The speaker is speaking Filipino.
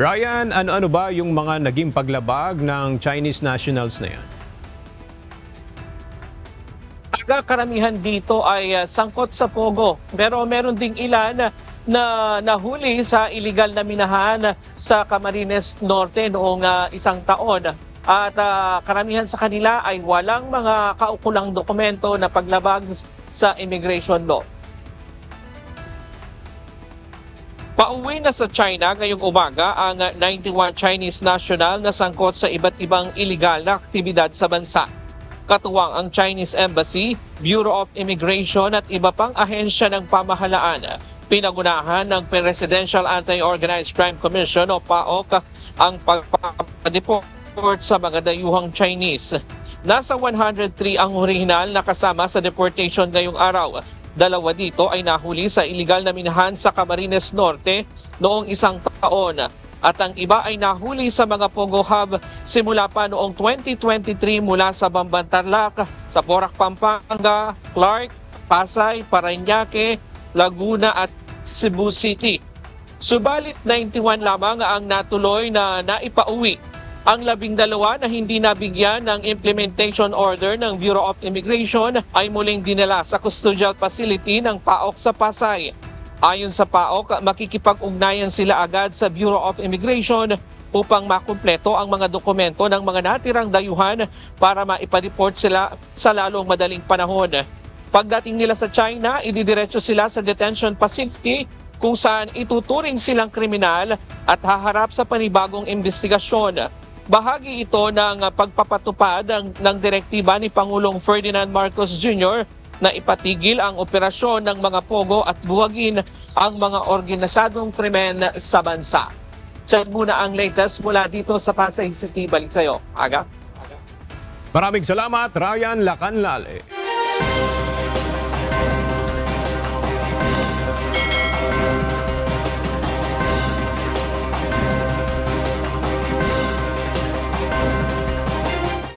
Ryan, ano-ano ba yung mga naging paglabag ng Chinese nationals na yan? Karamihan dito ay sangkot sa pogo, pero meron ding ilan na nahuli sa illegal na minahan sa Camarines Norte noong isang taon. At karamihan sa kanila ay walang mga kaukulang dokumento na paglabag sa immigration law. Pauwi na sa China ngayong umaga ang 91 Chinese national na sangkot sa iba't ibang iligal na aktibidad sa bansa. Katuwang ang Chinese Embassy, Bureau of Immigration at iba pang ahensya ng pamahalaan. Pinagunahan ng Presidential Anti-Organized Crime Commission o PAOK ang pagpapadeport sa mga dayuhang Chinese. Nasa 103 ang orihinal na kasama sa deportation ngayong araw. Dalawa dito ay nahuli sa iligal na minahan sa Camarines Norte noong isang taon at ang iba ay nahuli sa mga Pogo Hub simula pa noong 2023 mula sa Bamban Tarlac, sa Porac, Pampanga, Clark, Pasay, Parañaque, Laguna at Cebu City. Subalit 91 lamang ang natuloy na naipauwi. Ang 12 na hindi nabigyan ng implementation order ng Bureau of Immigration ay muling dinala sa custodial facility ng PAOK sa Pasay. Ayon sa PAOK, makikipag-ugnayan sila agad sa Bureau of Immigration upang makumpleto ang mga dokumento ng mga natirang dayuhan para maipa-deport sila sa lalong madaling panahon. Pagdating nila sa China, ididiretso sila sa detention facility kung saan ituturing silang kriminal at haharap sa panibagong investigasyon. Bahagi ito ng pagpapatupad ng direktiba ni Pangulong Ferdinand Marcos Jr. na ipatigil ang operasyon ng mga pogo at buwagin ang mga organisadong krimen sa bansa. Check muna ang latest mula dito sa Pasay City. Balik sa'yo. Aga? Maraming salamat, Ryan Lacanlale.